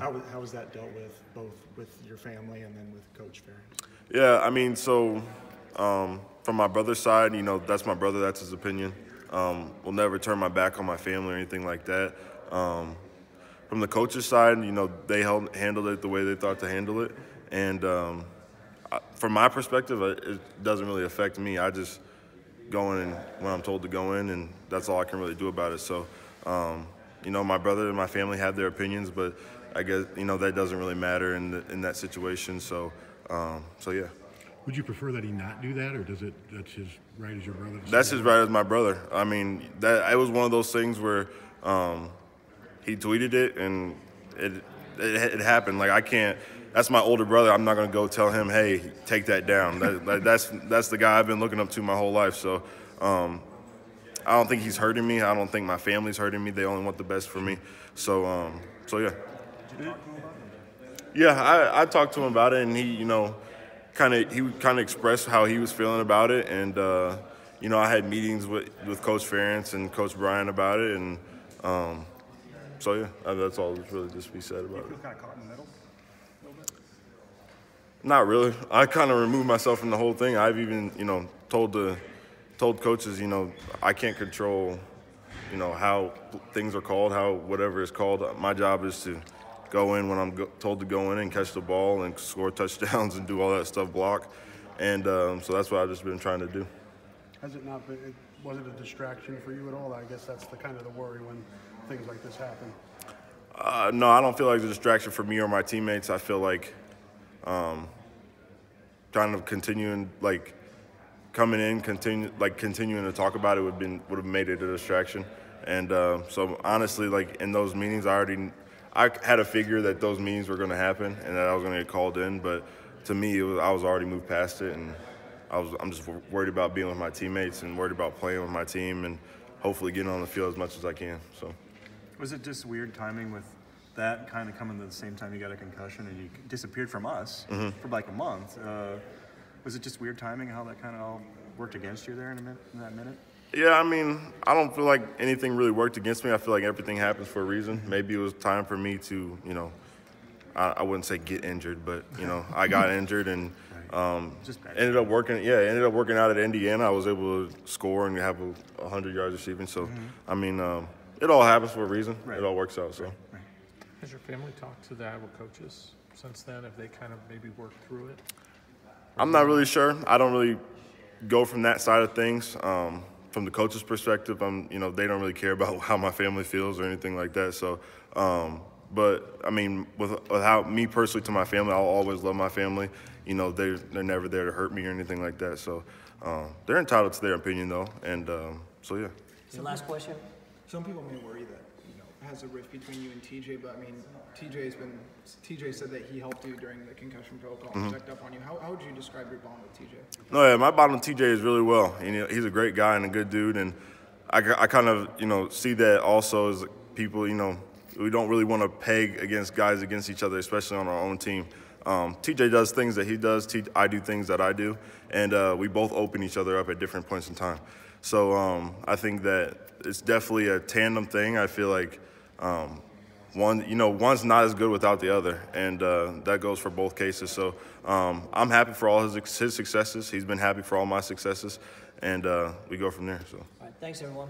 How was that dealt with, both with your family and then with Coach Ferentz? Yeah, I mean, so from my brother's side, that's my brother. That's his opinion. Will never turn my back on my family or anything like that. From the coach's side, they handled it the way they thought to handle it. And from my perspective, it doesn't really affect me. I just go in when I'm told to go in, and that's all I can really do about it. So, my brother and my family have their opinions, but I guess, that doesn't really matter in that situation. So yeah. Would you prefer that he not do that, or that's his right as your brother? That's his right as my brother. I mean, it was one of those things where he tweeted it, and it happened. Like, I can't. That's my older brother. I'm not going to go tell him, hey, take that down. That's the guy I've been looking up to my whole life. So I don't think he's hurting me. I don't think my family's hurting me. They only want the best for me. So yeah. Did you talk to him about it? Yeah, I talked to him about it, and he kind of expressed how he was feeling about it. And I had meetings with Coach Ferentz and Coach Brian about it, and so yeah, that's all that's really just be said about it. You feel kind of caught in the middle a little bit? Not really. I kind of removed myself from the whole thing. I've even, told coaches, I can't control, how things are called, how whatever is called. My job is to go in when I'm told to go in and catch the ball and score touchdowns and do all that stuff, block. And so that's what I've just been trying to do. Has it not been, was it a distraction for you at all? I guess that's the kind of the worry when things like this happen. No, I don't feel like it's a distraction for me or my teammates. I feel like trying to continue and coming in, continuing to talk about it would have made it a distraction. And so honestly, in those meetings, I had a figure that those meetings were going to happen and that I was going to get called in. But to me, I was already moved past it, and I'm just worried about being with my teammates and worried about playing with my team and hopefully getting on the field as much as I can. So. Was it just weird timing with that kind of coming at the same time you got a concussion and you disappeared from us for a month? Was it just weird timing how that kind of all worked against you there in that minute? Yeah, I mean, I don't feel like anything really worked against me. I feel like everything happens for a reason. Maybe it was time for me to, I wouldn't say get injured, but, I got injured and ended up working out at Indiana. I was able to score and have 100 yards receiving. So, I mean, it all happens for a reason. Right. It all works out. So. Right. Has your family talked to the Iowa coaches since then? Have they kind of maybe worked through it? I'm not really sure. I don't really go from that side of things. From the coach's perspective, they don't really care about how my family feels or anything like that. So, but I mean, with how me personally to my family, I'll always love my family. They're never there to hurt me or anything like that. So, they're entitled to their opinion though, and so yeah. So last question. Some people may worry that has a rift between you and TJ, but I mean, TJ said that he helped you during the concussion protocol and checked up on you. How would you describe your bond with TJ? No, yeah, my bond with TJ is really well. He's a great guy and a good dude, and I kind of see that also as people. We don't really want to peg guys against each other, especially on our own team. TJ does things that he does. I do things that I do, and we both open each other up at different points in time. So I think that it's definitely a tandem thing. I feel like one's not as good without the other, and that goes for both cases. So I'm happy for all his successes. He's been happy for all my successes, and we go from there. So. All right, thanks, everyone.